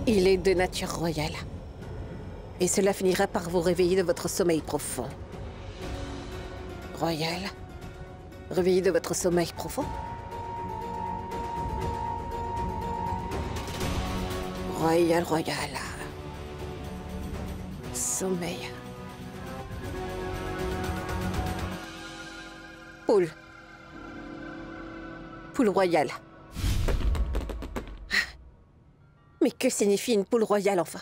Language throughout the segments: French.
Il est de nature royale. Et cela finira par vous réveiller de votre sommeil profond. Royal, réveillé de votre sommeil profond. Royal, royal. Sommeil. Poule. Poule royale. Mais que signifie une poule royale, enfin?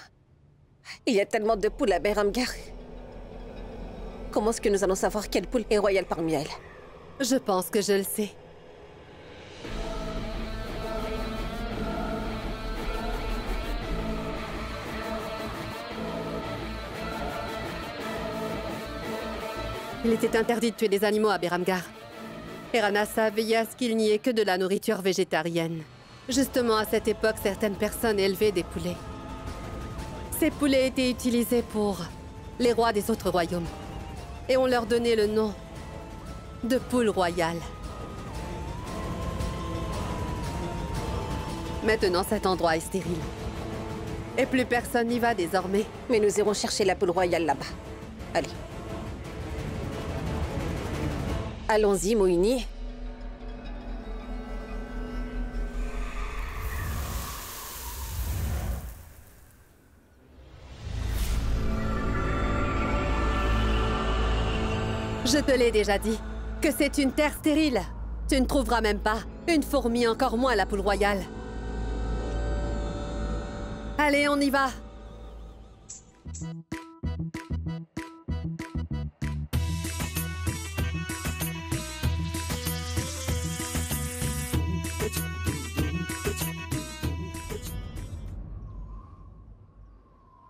Il y a tellement de poules à Beramgar. Comment est-ce que nous allons savoir quelle poule est royale parmi elles? Je pense que je le sais. Il était interdit de tuer des animaux à Beramgar. Eranassa a veillé à ce qu'il n'y ait que de la nourriture végétarienne. Justement, à cette époque, certaines personnes élevaient des poulets. Ces poulets étaient utilisés pour les rois des autres royaumes. Et on leur donnait le nom de poule royale. Maintenant, cet endroit est stérile. Et plus personne n'y va désormais. Mais nous irons chercher la poule royale là-bas. Allez. Allons-y, Mohini. Je te l'ai déjà dit, que c'est une terre stérile. Tu ne trouveras même pas une fourmi, encore moins la poule royale. Allez, on y va.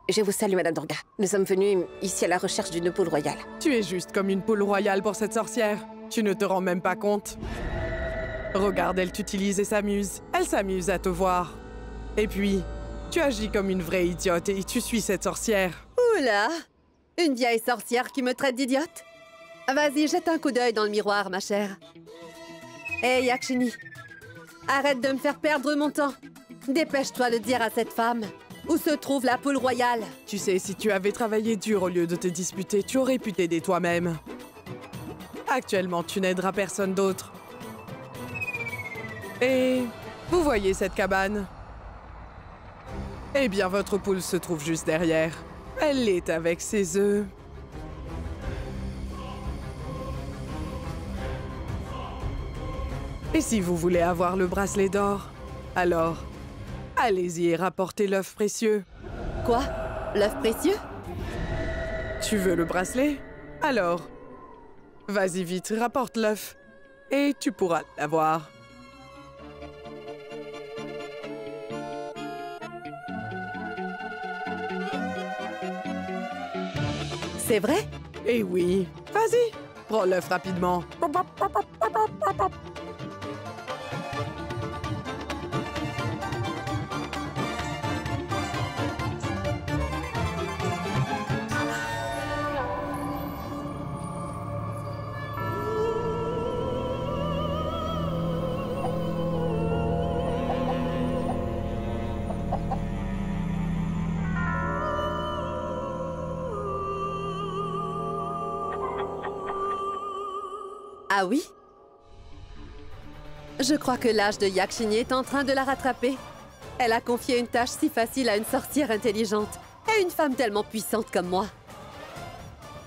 Je vous salue, Madame Durga. Nous sommes venus ici à la recherche d'une poule royale. Tu es juste comme une poule royale pour cette sorcière. Tu ne te rends même pas compte. Regarde, elle t'utilise et s'amuse. Elle s'amuse à te voir. Et puis, tu agis comme une vraie idiote et tu suis cette sorcière. Oula! Une vieille sorcière qui me traite d'idiote? Vas-y, jette un coup d'œil dans le miroir, ma chère. Hé, Yakshini! Arrête de me faire perdre mon temps. Dépêche-toi de dire à cette femme où se trouve la poule royale. Tu sais, si tu avais travaillé dur au lieu de te disputer, tu aurais pu t'aider toi-même. Actuellement, tu n'aideras personne d'autre. Et vous voyez cette cabane? Eh bien, votre poule se trouve juste derrière. Elle est avec ses œufs. Et si vous voulez avoir le bracelet d'or, alors allez-y et rapportez l'œuf précieux. Quoi? L'œuf précieux? Tu veux le bracelet? Alors, vas-y vite, rapporte l'œuf. Et tu pourras l'avoir. C'est vrai? Eh oui, vas-y, prends l'œuf rapidement. Ah oui? Je crois que l'âge de Yakshini est en train de la rattraper. Elle a confié une tâche si facile à une sorcière intelligente et une femme tellement puissante comme moi.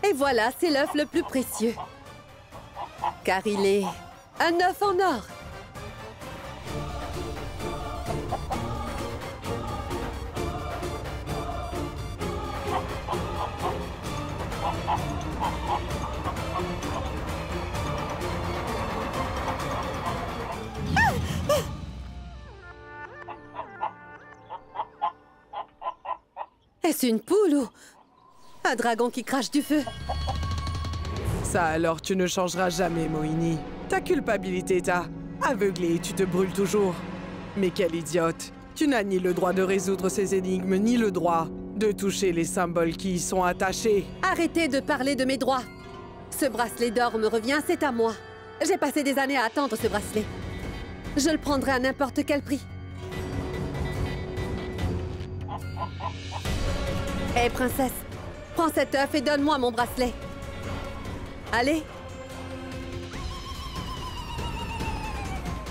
Et voilà, c'est l'œuf le plus précieux. Car il est un œuf en or. Est-ce une poule ou un dragon qui crache du feu? Ça alors, tu ne changeras jamais, Mohini. Ta culpabilité t'a aveuglé et tu te brûles toujours. Mais quelle idiote! Tu n'as ni le droit de résoudre ces énigmes, ni le droit de toucher les symboles qui y sont attachés. Arrêtez de parler de mes droits. Ce bracelet d'or me revient, c'est à moi. J'ai passé des années à attendre ce bracelet. Je le prendrai à n'importe quel prix. Hé, princesse, prends cet œuf et donne-moi mon bracelet. Allez.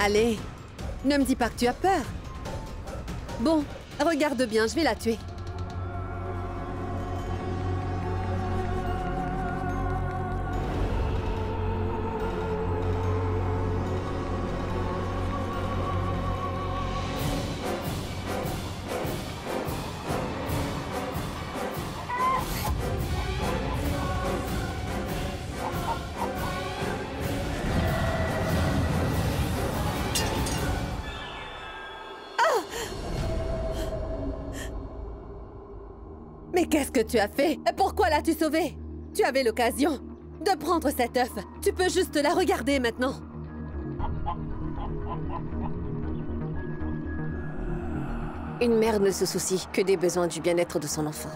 Allez, ne me dis pas que tu as peur. Bon, regarde bien, je vais la tuer. Mais qu'est-ce que tu as fait? Pourquoi l'as-tu sauvée? Tu avais l'occasion de prendre cet œuf. Tu peux juste la regarder maintenant. Une mère ne se soucie que des besoins du bien-être de son enfant.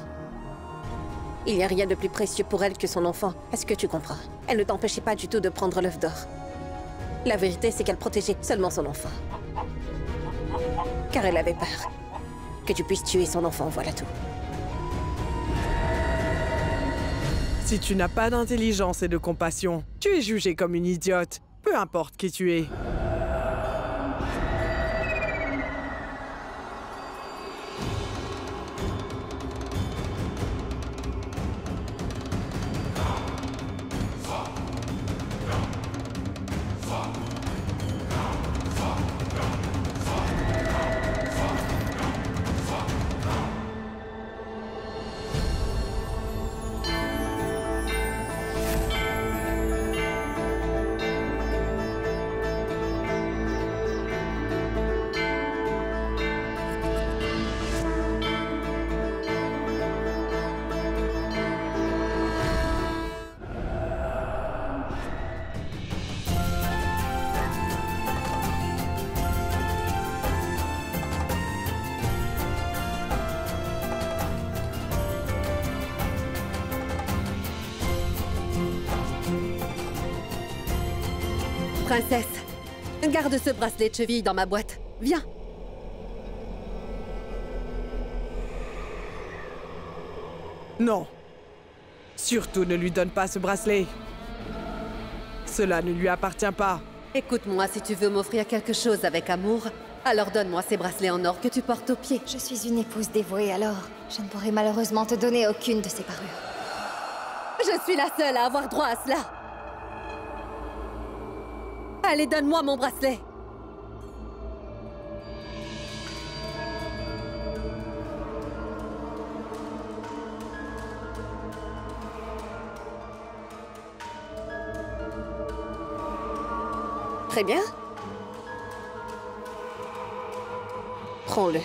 Il n'y a rien de plus précieux pour elle que son enfant. Est-ce que tu comprends? Elle ne t'empêchait pas du tout de prendre l'œuf d'or. La vérité, c'est qu'elle protégeait seulement son enfant. Car elle avait peur que tu puisses tuer son enfant, voilà tout. Si tu n'as pas d'intelligence et de compassion, tu es jugée comme une idiote, peu importe qui tu es. Princesse, garde ce bracelet de cheville dans ma boîte. Viens. Non. Surtout ne lui donne pas ce bracelet. Cela ne lui appartient pas. Écoute-moi, si tu veux m'offrir quelque chose avec amour, alors donne-moi ces bracelets en or que tu portes au pied. Je suis une épouse dévouée, alors je ne pourrai malheureusement te donner aucune de ces parures. Je suis la seule à avoir droit à cela. Allez, donne-moi mon bracelet. Très bien. Prends-le.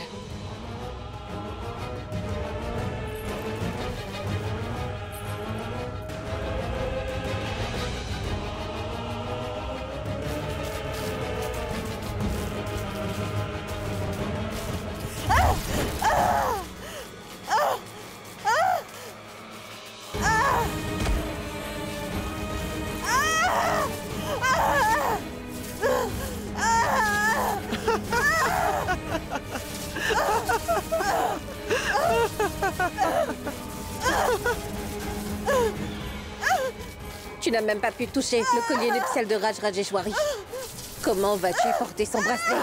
Tu n'as même pas pu toucher le collier nuptial de Raj Rajeshwari. Comment vas-tu porter son bracelet?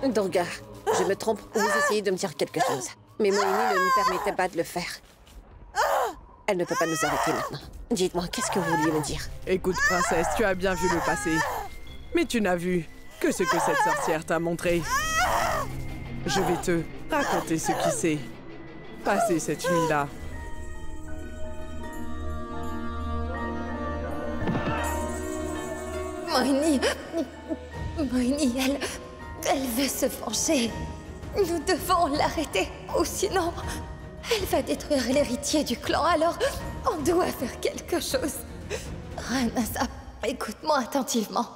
Durga, je me trompe ou vous essayez de me dire quelque chose. Mais Mohini ne nous permettait pas de le faire. Elle ne peut pas nous arrêter maintenant. Dites-moi, qu'est-ce que vous vouliez me dire? Écoute, princesse, tu as bien vu le passé. Mais tu n'as vu que ce que cette sorcière t'a montré. Je vais te raconter ce qui s'est passé cette nuit-là. Mohini, elle veut se venger. Nous devons l'arrêter, ou sinon, elle va détruire l'héritier du clan, alors on doit faire quelque chose. Ranasa, écoute-moi attentivement.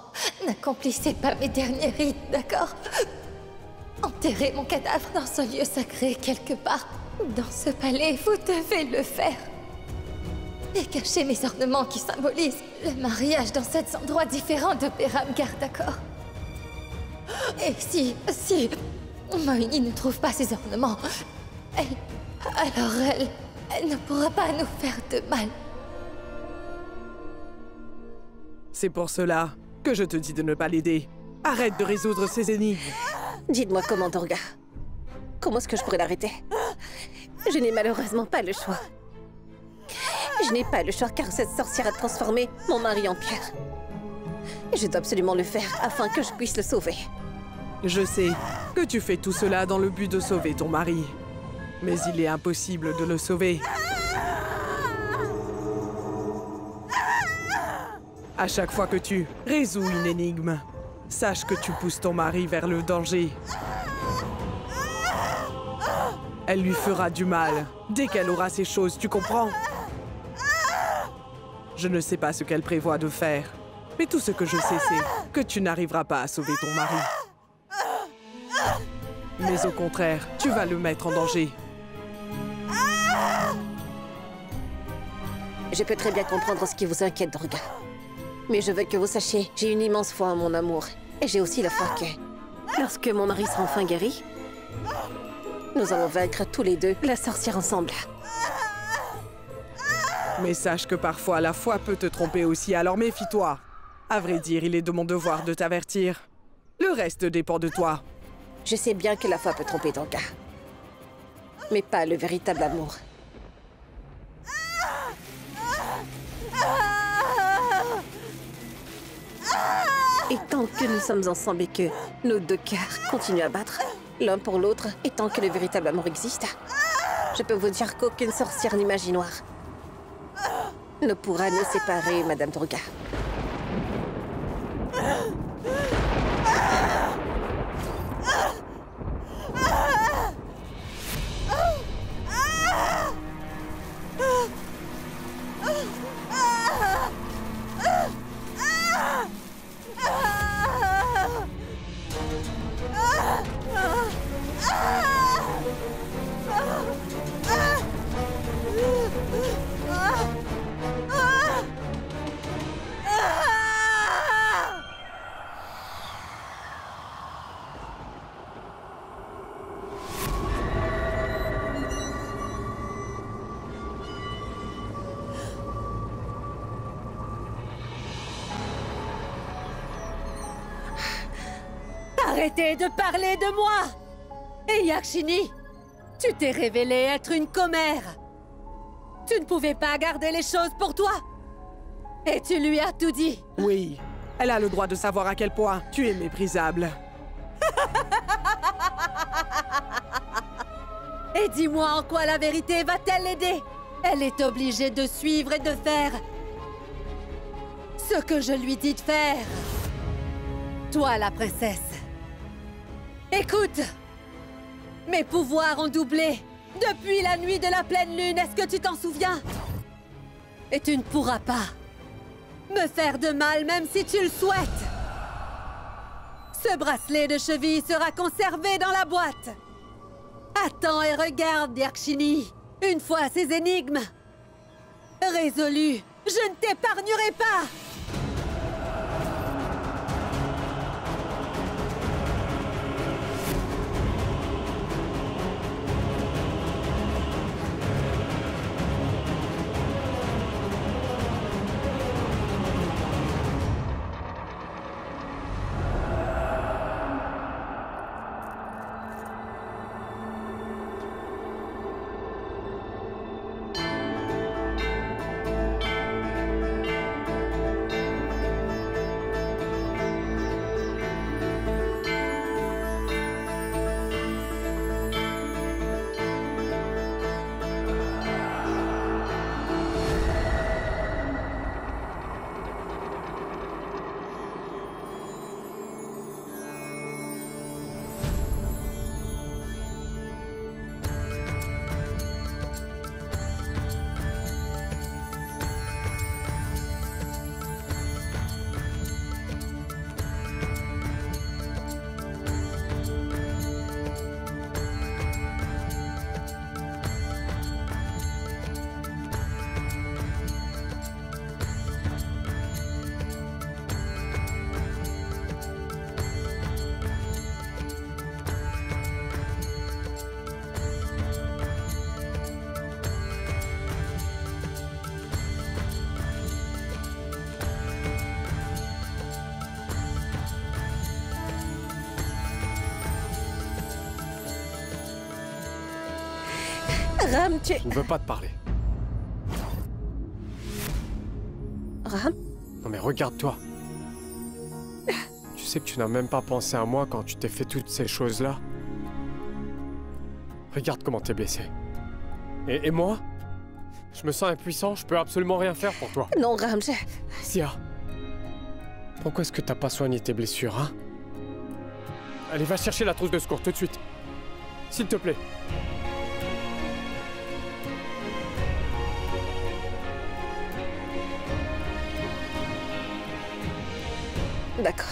N'accomplissez pas mes derniers rites, d'accord? Enterrez mon cadavre dans ce lieu sacré quelque part. Dans ce palais, vous devez le faire. Et cachez mes ornements qui symbolisent le mariage dans 7 endroits différents de Beramgar, d'accord? Et si Moini ne trouve pas ces ornements, elle ne pourra pas nous faire de mal. C'est pour cela que je te dis de ne pas l'aider. Arrête de résoudre ces énigmes. Dites-moi comment, Durga. Comment est-ce que je pourrais l'arrêter? Je n'ai malheureusement pas le choix. Je n'ai pas le choix car cette sorcière a transformé mon mari en pierre. Je dois absolument le faire afin que je puisse le sauver. Je sais que tu fais tout cela dans le but de sauver ton mari. Mais il est impossible de le sauver. À chaque fois que tu résous une énigme, sache que tu pousses ton mari vers le danger. Elle lui fera du mal dès qu'elle aura ces choses, tu comprends? Je ne sais pas ce qu'elle prévoit de faire, mais tout ce que je sais, c'est que tu n'arriveras pas à sauver ton mari. Mais au contraire, tu vas le mettre en danger. Je peux très bien comprendre ce qui vous inquiète, Durga. Mais je veux que vous sachiez, j'ai une immense foi en mon amour. Et j'ai aussi la foi que, lorsque mon mari sera enfin guéri, nous allons vaincre tous les deux la sorcière ensemble. Mais sache que parfois la foi peut te tromper aussi, alors méfie-toi. À vrai dire, il est de mon devoir de t'avertir. Le reste dépend de toi. Je sais bien que la foi peut tromper Durga. Mais pas le véritable amour. Et tant que nous sommes ensemble et que nos deux cœurs continuent à battre, l'un pour l'autre, et tant que le véritable amour existe, je peux vous dire qu'aucune sorcière ni magie noire ne pourra nous séparer, Madame Durga. Arrêtez de parler de moi! Et Yakshini, tu t'es révélée être une commère! Tu ne pouvais pas garder les choses pour toi! Et tu lui as tout dit! Oui, elle a le droit de savoir à quel point tu es méprisable. Et dis-moi en quoi la vérité va-t-elle l'aider? Elle est obligée de suivre et de faire ce que je lui dis de faire. Toi, la princesse. Écoute! Mes pouvoirs ont doublé depuis la nuit de la pleine lune, est-ce que tu t'en souviens? Et tu ne pourras pas me faire de mal même si tu le souhaites. Ce bracelet de cheville sera conservé dans la boîte. Attends et regarde, Yakshini. Une fois ces énigmes résolues, je ne t'épargnerai pas. Ram, tu... Je ne veux pas te parler. Ram? Non mais regarde-toi. Tu sais que tu n'as même pas pensé à moi quand tu t'es fait toutes ces choses-là. Regarde comment t'es blessé. Et moi? Je me sens impuissant, je peux absolument rien faire pour toi. Non, Ram, je... Sia, pourquoi est-ce que t'as pas soigné tes blessures, hein? Allez, va chercher la trousse de secours tout de suite. S'il te plaît. D'accord.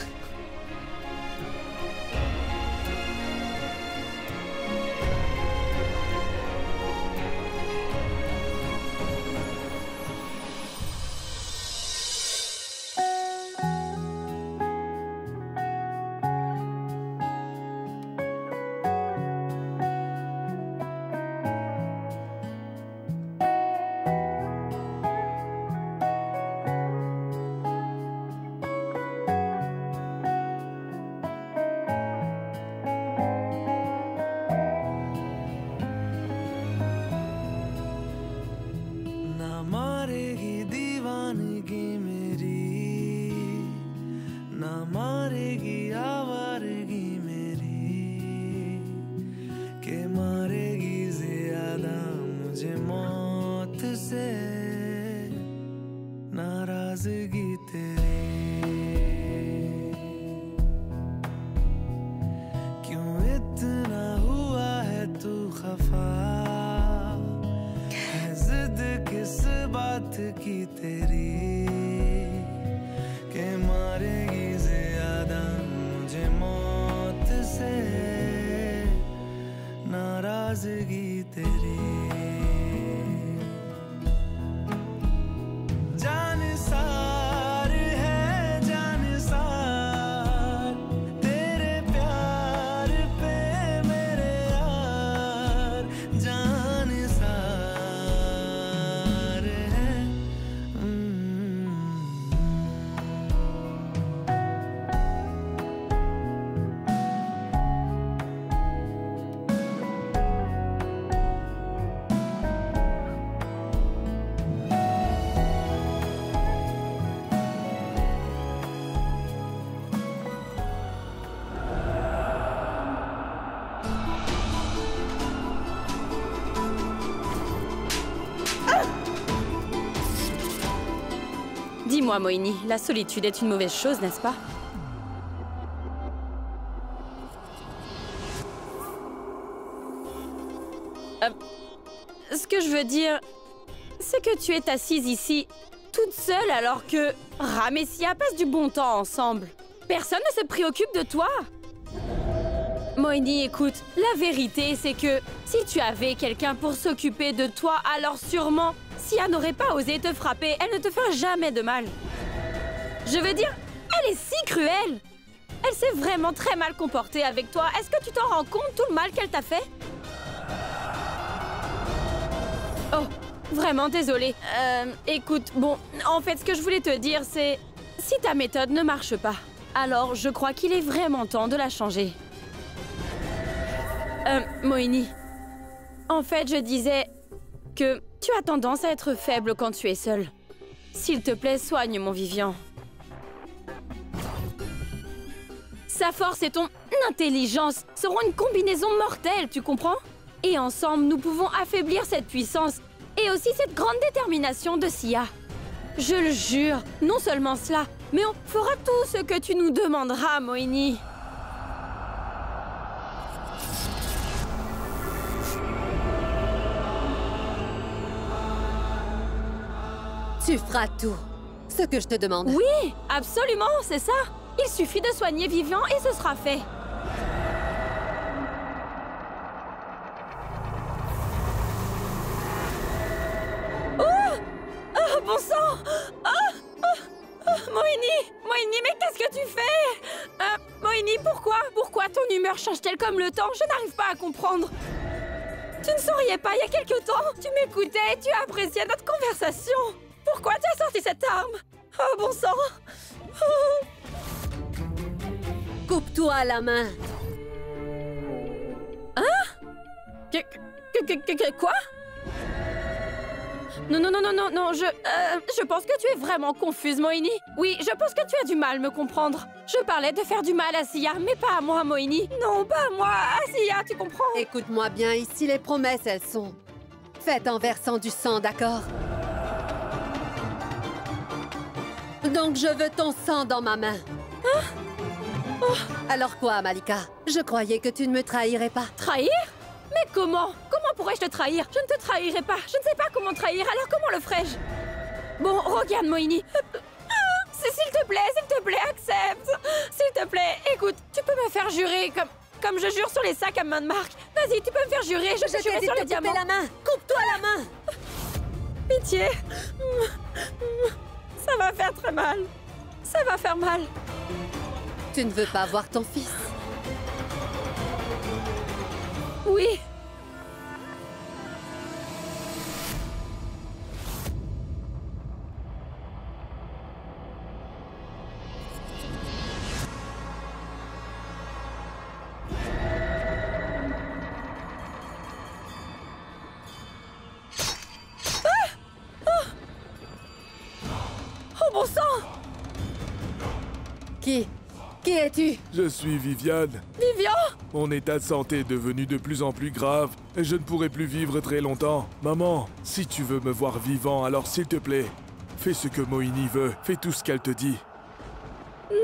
Dis-moi, Moini, la solitude est une mauvaise chose, n'est-ce pas? Ce que je veux dire, c'est que tu es assise ici, toute seule, alors que Ram et Sia passent du bon temps ensemble. Personne ne se préoccupe de toi. Moini, écoute, la vérité, c'est que si tu avais quelqu'un pour s'occuper de toi, alors sûrement, Sia n'aurait pas osé te frapper. Elle ne te fera jamais de mal. Je veux dire, elle est si cruelle. Elle s'est vraiment très mal comportée avec toi. Est-ce que tu t'en rends compte, tout le mal qu'elle t'a fait? Oh, vraiment désolée. Écoute, bon, en fait, ce que je voulais te dire, c'est... Si ta méthode ne marche pas, alors je crois qu'il est vraiment temps de la changer. Moini, en fait, je disais que tu as tendance à être faible quand tu es seule. S'il te plaît, soigne mon Vivian. Sa force et ton intelligence seront une combinaison mortelle, tu comprends? Et ensemble, nous pouvons affaiblir cette puissance et aussi cette grande détermination de Sia. Je le jure, non seulement cela, mais on fera tout ce que tu nous demanderas, Moini. Tu feras tout. Ce que je te demande. Oui, absolument, c'est ça. Il suffit de soigner Vivian et ce sera fait. Oh! Oh, bon sang! Moini, mais qu'est-ce que tu fais? Moini, pourquoi ton humeur change-t-elle comme le temps? Je n'arrive pas à comprendre. Tu ne souriais pas il y a quelque temps? Tu m'écoutais et tu appréciais notre conversation. Pourquoi tu as sorti cette arme? Oh, bon sang! Oh. Coupe-toi à la main. Hein? Quoi? Non, non, non, non, non, non, je pense que tu es vraiment confuse, Moini. Oui, je pense que tu as du mal à me comprendre. Je parlais de faire du mal à Sia, mais pas à moi, Moini. Non, pas à moi, à Sia, tu comprends? Écoute-moi bien, ici les promesses, elles sont faites en versant du sang, d'accord? Donc je veux ton sang dans ma main. Hein? Oh. Alors quoi, Malika? Je croyais que tu ne me trahirais pas. Trahir? Mais comment? Comment pourrais-je te trahir? Je ne te trahirai pas. Je ne sais pas comment trahir, alors comment le ferais-je? Bon, regarde, Moini. S'il te plaît, accepte. S'il te plaît, écoute, tu peux me faire jurer comme je jure sur les sacs à main de marque. Vas-y, tu peux me faire jurer, je te jurer sur les diamants. La main. Coupe-toi la main. Pitié. Ça va faire très mal. Ça va faire mal. Tu ne veux pas voir ton fils? Oui. Oh bon sang! Qui es-tu? Je suis Viviane. Vivian! Mon état de santé est devenu de plus en plus grave et je ne pourrai plus vivre très longtemps. Maman, si tu veux me voir vivant, alors s'il te plaît, fais ce que Moini veut. Fais tout ce qu'elle te dit.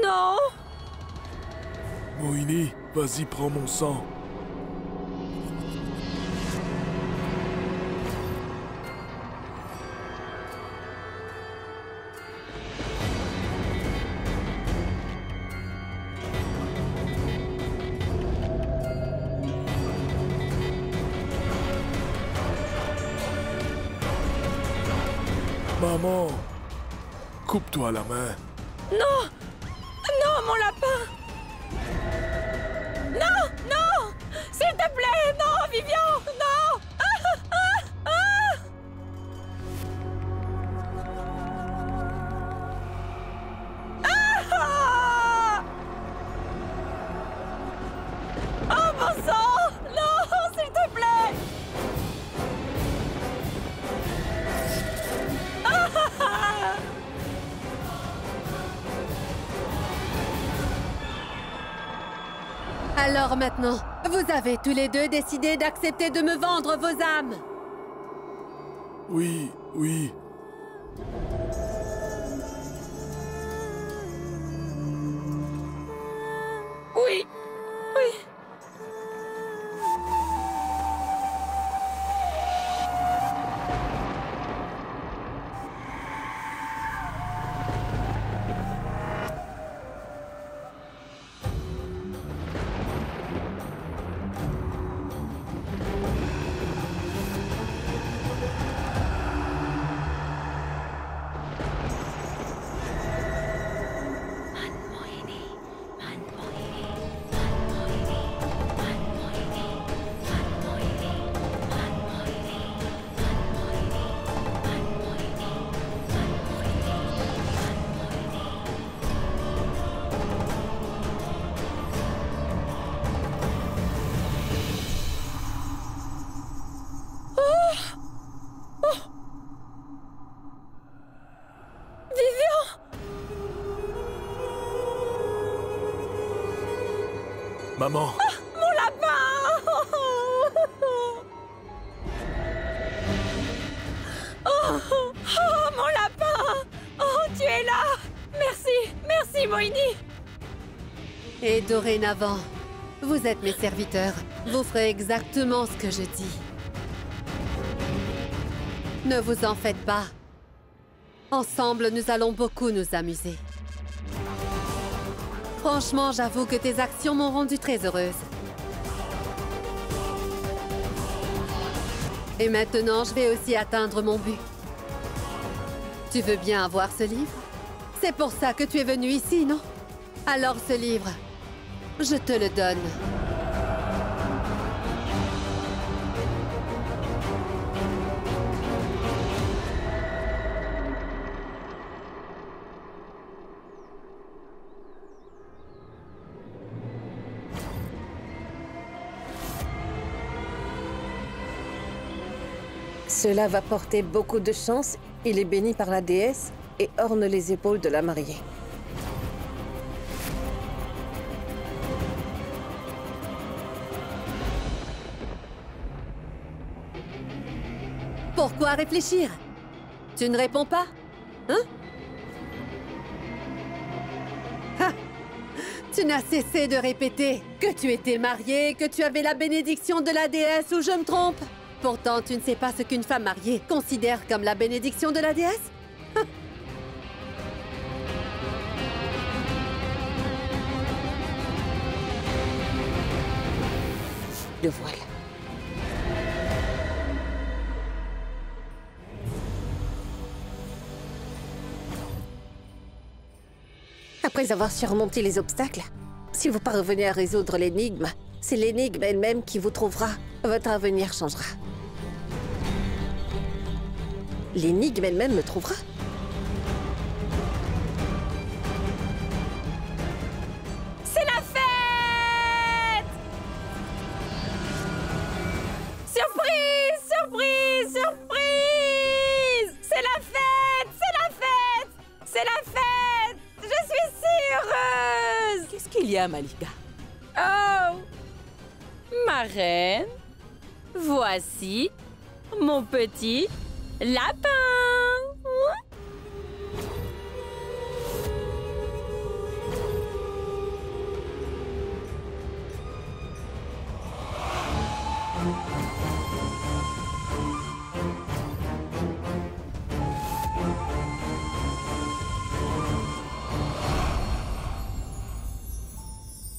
Non! Moini, vas-y, prends mon sang. Maman, coupe-toi la main. Non! Non, mon lapin! Non! Non! S'il te plaît! Non, Vivian! Non! Oh, bon sang! Non, s'il te plaît! Alors maintenant, vous avez tous les deux décidé d'accepter de me vendre vos âmes. Oui, oui. Oui. Oui. Maman. Ah, mon lapin! Oh, mon lapin! Oh, tu es là! Merci, merci, Moini! Et dorénavant, vous êtes mes serviteurs. Vous ferez exactement ce que je dis. Ne vous en faites pas. Ensemble, nous allons beaucoup nous amuser. Franchement, j'avoue que tes actions m'ont rendue très heureuse. Et maintenant, je vais aussi atteindre mon but. Tu veux bien avoir ce livre? C'est pour ça que tu es venu ici, non? Alors ce livre, je te le donne. Cela va porter beaucoup de chance. Il est béni par la déesse et orne les épaules de la mariée. Pourquoi réfléchir? Tu ne réponds pas? Hein? Ha! Tu n'as cessé de répéter que tu étais mariée, que tu avais la bénédiction de la déesse, ou je me trompe? Pourtant, tu ne sais pas ce qu'une femme mariée considère comme la bénédiction de la déesse? Ha! Le voile. Après avoir surmonté les obstacles, si vous parvenez à résoudre l'énigme, c'est l'énigme elle-même qui vous trouvera. Votre avenir changera. L'énigme elle-même me trouvera. C'est la fête! Surprise! Surprise! Surprise! C'est la fête! C'est la fête! C'est la fête! Je suis si heureuse! Qu'est-ce qu'il y a, Malika? Oh! Ma reine, voici mon petit lapin!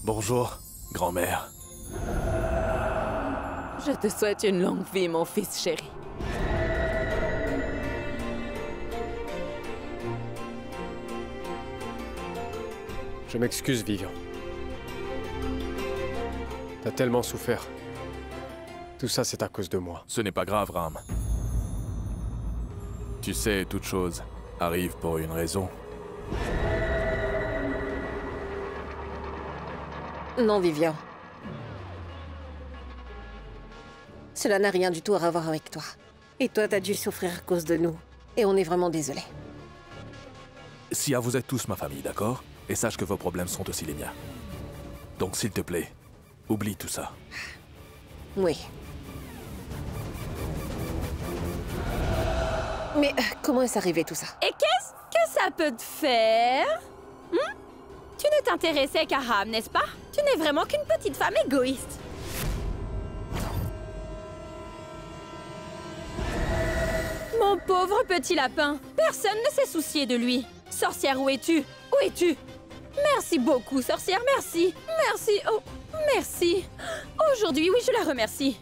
Bonjour, grand-mère. Je te souhaite une longue vie, mon fils chéri. Je m'excuse, Vivian. T'as tellement souffert. Tout ça, c'est à cause de moi. Ce n'est pas grave, Ram. Tu sais, toute chose arrive pour une raison. Non, Vivian. Cela n'a rien du tout à voir avec toi. Et toi, t'as dû souffrir à cause de nous. Et on est vraiment désolés. Sia, vous êtes tous ma famille, d'accord? Et sache que vos problèmes sont aussi les miens. Donc, s'il te plaît, oublie tout ça. Oui. Mais comment est-ce arrivé tout ça? Et qu'est-ce que ça peut te faire? Tu ne t'intéressais qu'à Ram, n'est-ce pas? Tu n'es vraiment qu'une petite femme égoïste. Mon pauvre petit lapin, personne ne s'est soucié de lui. Sorcière, où es-tu? Où es-tu? Merci beaucoup, sorcière, merci. Merci, oh, merci. Aujourd'hui, oui, je la remercie.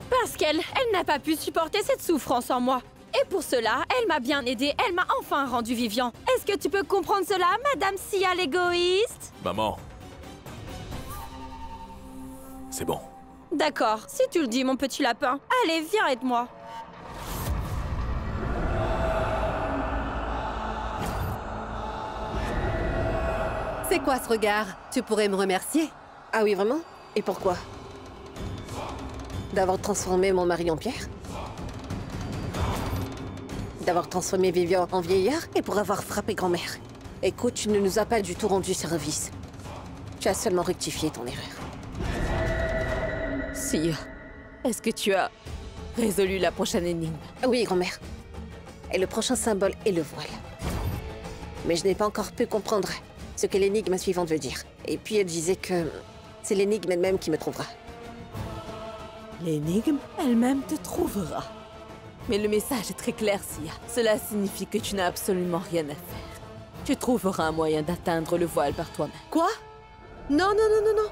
Parce qu'elle n'a pas pu supporter cette souffrance en moi. Et pour cela, elle m'a bien aidée, elle m'a enfin rendu vivant. Est-ce que tu peux comprendre cela, Madame Sia l'égoïste? Maman. C'est bon. D'accord, si tu le dis, mon petit lapin. Allez, viens, aide-moi. C'est quoi ce regard? Tu pourrais me remercier? Ah oui, vraiment? Et pourquoi? D'avoir transformé mon mari en pierre? D'avoir transformé Vivian en vieillard et pour avoir frappé grand-mère. Écoute, tu ne nous as pas du tout rendu service. Tu as seulement rectifié ton erreur. Sia, est-ce que tu as résolu la prochaine énigme? Oui, grand-mère. Et le prochain symbole est le voile. Mais je n'ai pas encore pu comprendre ce que l'énigme suivante veut dire. Et puis elle disait que c'est l'énigme elle-même qui me trouvera. L'énigme elle-même te trouvera. Mais le message est très clair, Sia. Cela signifie que tu n'as absolument rien à faire. Tu trouveras un moyen d'atteindre le voile par toi-même. Quoi? Non, non, non, non, non.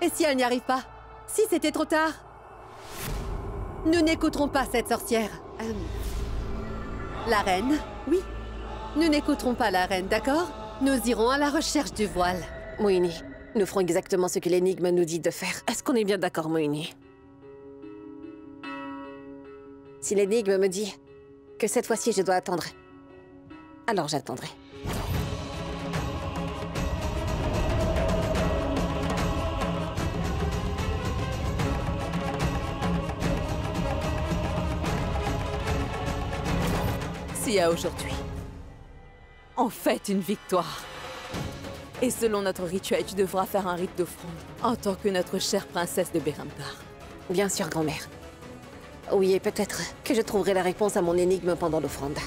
Et si elle n'y arrive pas? Si c'était trop tard? Nous n'écouterons pas cette sorcière. La reine? Oui. Nous n'écouterons pas la reine, d'accord? Nous irons à la recherche du voile. Moini, nous ferons exactement ce que l'énigme nous dit de faire. Est-ce qu'on est bien d'accord, Moini? Si l'énigme me dit que cette fois-ci je dois attendre, alors j'attendrai. Sia, aujourd'hui, on fête une victoire. Et selon notre rituel, tu devras faire un rite d'offrande en tant que notre chère princesse de Beramgar. Bien sûr, grand-mère. Oui, et peut-être que je trouverai la réponse à mon énigme pendant l'offrande.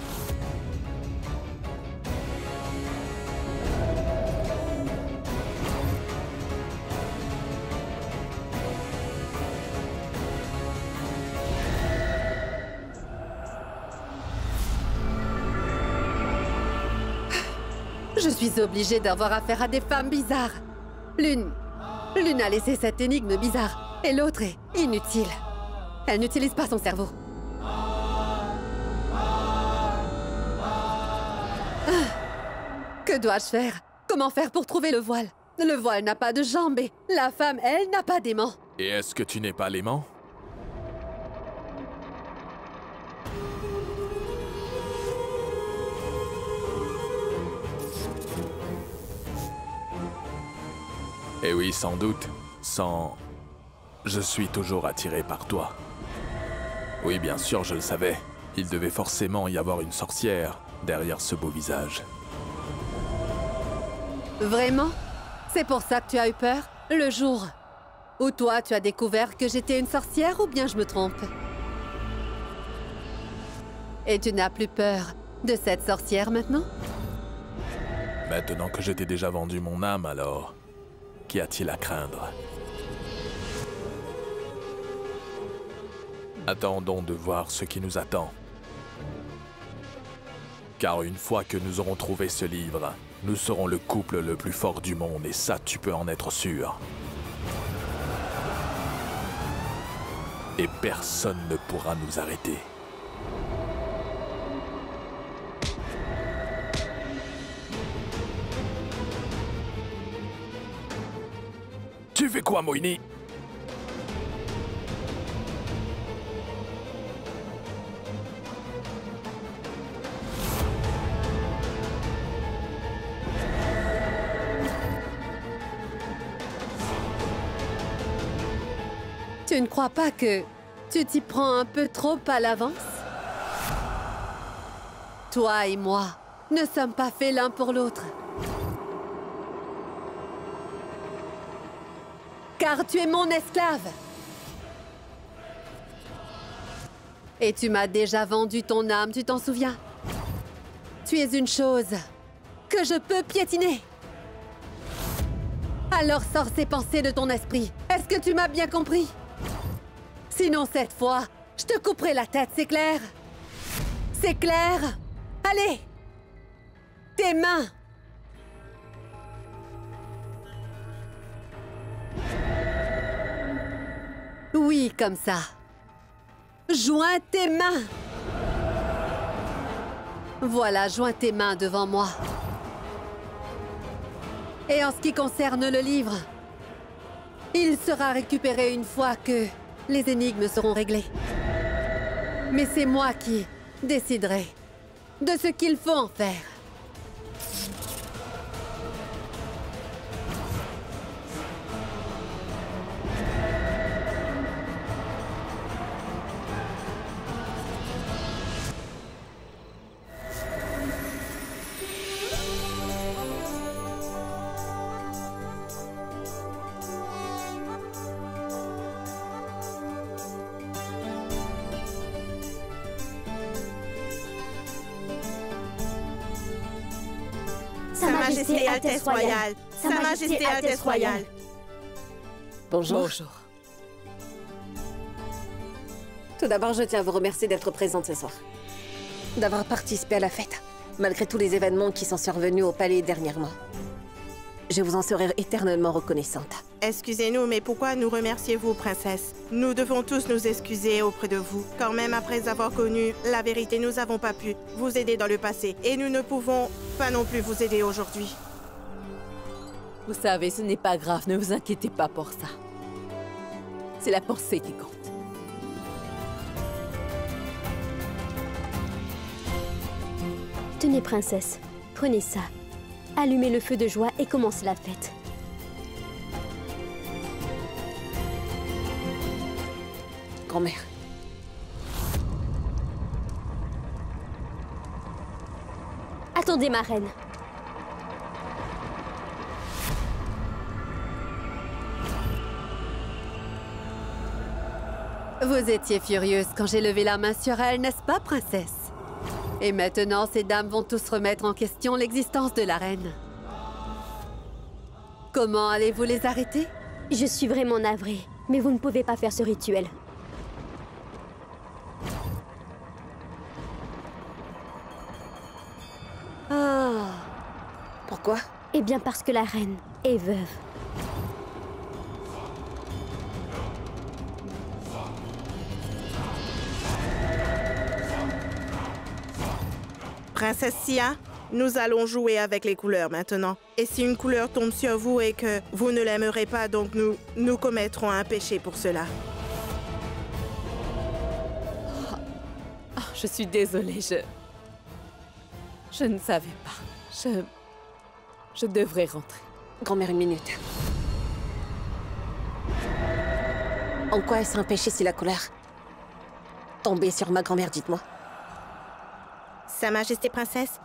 Je suis obligée d'avoir affaire à des femmes bizarres. L'une a laissé cette énigme bizarre, et l'autre est inutile. Elle n'utilise pas son cerveau. Que dois-je faire? Comment faire pour trouver le voile? Le voile n'a pas de jambes et la femme, elle, n'a pas d'aimant. Et est-ce que tu n'es pas l'aimant? Eh oui, sans doute. Sans... Je suis toujours attiré par toi. Oui, bien sûr, je le savais. Il devait forcément y avoir une sorcière derrière ce beau visage. Vraiment? C'est pour ça que tu as eu peur? Le jour où toi, tu as découvert que j'étais une sorcière ou bien je me trompe? Et tu n'as plus peur de cette sorcière maintenant? Maintenant que je t'ai déjà vendu mon âme, alors... Qu'y a-t-il à craindre? Attendons de voir ce qui nous attend. Car une fois que nous aurons trouvé ce livre, nous serons le couple le plus fort du monde, et ça, tu peux en être sûr. Et personne ne pourra nous arrêter. Tu fais quoi, Moini? Tu ne crois pas que tu t'y prends un peu trop à l'avance? Toi et moi ne sommes pas faits l'un pour l'autre. Car tu es mon esclave. Et tu m'as déjà vendu ton âme, tu t'en souviens? Tu es une chose que je peux piétiner. Alors sors ces pensées de ton esprit. Est-ce que tu m'as bien compris? Sinon cette fois, je te couperai la tête, c'est clair? C'est clair? Allez! Tes mains! Oui, comme ça. Joins tes mains. Voilà, joins tes mains devant moi. Et en ce qui concerne le livre, il sera récupéré une fois que les énigmes seront réglées. Mais c'est moi qui déciderai de ce qu'il faut en faire. Sa Majesté Altesse Royale. Sa Majesté Altesse Royale. Bonjour. Bonjour. Tout d'abord, je tiens à vous remercier d'être présente ce soir. D'avoir participé à la fête, malgré tous les événements qui sont survenus au palais dernièrement. Je vous en serai éternellement reconnaissante. Excusez-nous, mais pourquoi nous remerciez-vous, princesse? Nous devons tous nous excuser auprès de vous. Quand même, après avoir connu la vérité, nous n'avons pas pu vous aider dans le passé. Et nous ne pouvons pas non plus vous aider aujourd'hui. Vous savez, ce n'est pas grave, ne vous inquiétez pas pour ça. C'est la pensée qui compte. Tenez, princesse, prenez ça. Allumez le feu de joie et commencez la fête. Grand-mère. Attendez, ma reine. Vous étiez furieuse quand j'ai levé la main sur elle, n'est-ce pas, princesse? Et maintenant, ces dames vont tous remettre en question l'existence de la reine. Comment allez-vous les arrêter? Je suis vraiment navrée, mais vous ne pouvez pas faire ce rituel. Ah. Pourquoi? Eh bien parce que la reine est veuve. Princesse Sia, nous allons jouer avec les couleurs maintenant. Et si une couleur tombe sur vous et que vous ne l'aimerez pas, donc nous commettrons un péché pour cela. Oh, je suis désolée, je ne savais pas. Je devrais rentrer. Grand-mère, une minute. En quoi est-ce un péché si la colère tombée sur ma grand-mère, dites-moi? Sa Majesté Princesse,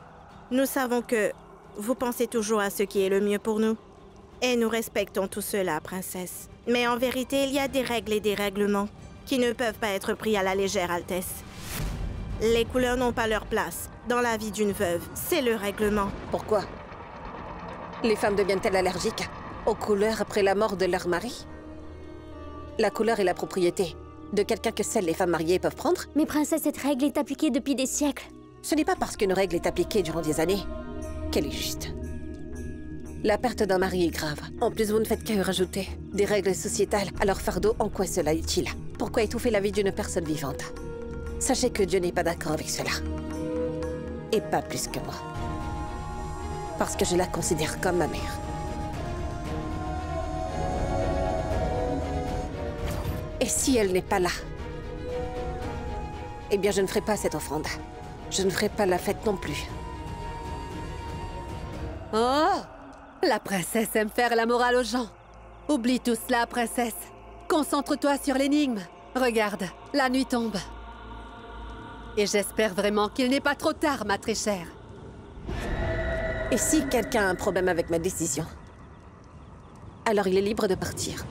nous savons que vous pensez toujours à ce qui est le mieux pour nous. Et nous respectons tout cela, Princesse. Mais en vérité, il y a des règles et des règlements qui ne peuvent pas être pris à la légère, Altesse. Les couleurs n'ont pas leur place dans la vie d'une veuve. C'est le règlement. Pourquoi? Les femmes deviennent-elles allergiques aux couleurs après la mort de leur mari? La couleur est la propriété de quelqu'un que seules les femmes mariées peuvent prendre? Mais princesse, cette règle est appliquée depuis des siècles. Ce n'est pas parce qu'une règle est appliquée durant des années qu'elle est juste. La perte d'un mari est grave. En plus, vous ne faites que rajouter des règles sociétales à leur fardeau. En quoi cela est utile? Pourquoi étouffer la vie d'une personne vivante? Sachez que Dieu n'est pas d'accord avec cela. Et pas plus que moi. Parce que je la considère comme ma mère. Et si elle n'est pas là, eh bien je ne ferai pas cette offrande. Je ne ferai pas la fête non plus. Oh! La princesse aime faire la morale aux gens. Oublie tout cela, princesse. Concentre-toi sur l'énigme. Regarde, la nuit tombe. Et j'espère vraiment qu'il n'est pas trop tard, ma très chère. Et si quelqu'un a un problème avec ma décision, alors il est libre de partir.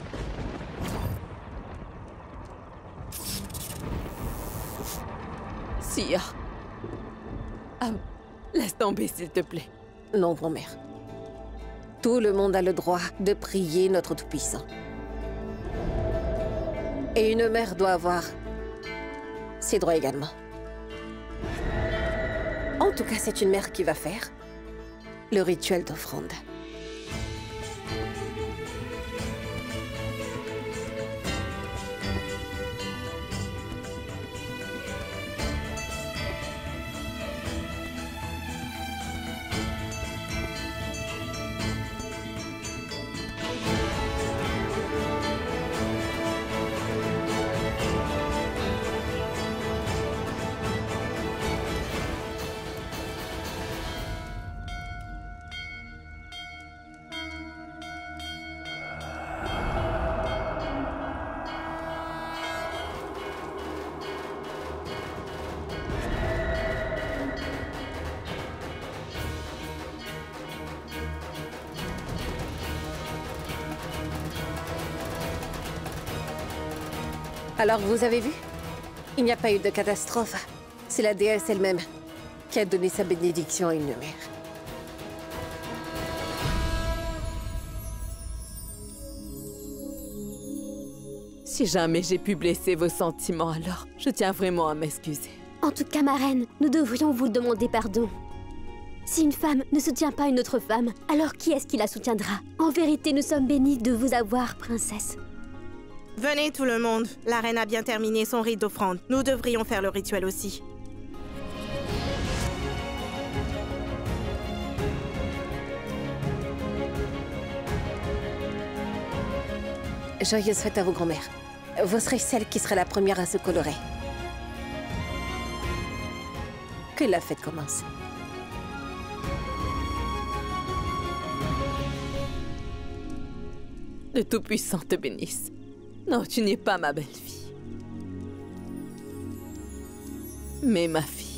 Sia. Ah, laisse tomber, s'il te plaît. Non, grand-mère. Tout le monde a le droit de prier notre Tout-Puissant. Et une mère doit avoir ses droits également. En tout cas, c'est une mère qui va faire le rituel d'offrande. Alors, vous avez vu? Il n'y a pas eu de catastrophe. C'est la déesse elle-même qui a donné sa bénédiction à une mère. Si jamais j'ai pu blesser vos sentiments, alors je tiens vraiment à m'excuser. En tout cas, ma reine, nous devrions vous demander pardon. Si une femme ne soutient pas une autre femme, alors qui est-ce qui la soutiendra? En vérité, nous sommes bénis de vous avoir, princesse. Venez tout le monde. La reine a bien terminé son rite d'offrande. Nous devrions faire le rituel aussi. Joyeuse fête à vos grand-mères. Vous serez celle qui sera la première à se colorer. Que la fête commence. Le Tout-Puissant te bénisse. Non, tu n'es pas ma belle-fille. Mais ma fille.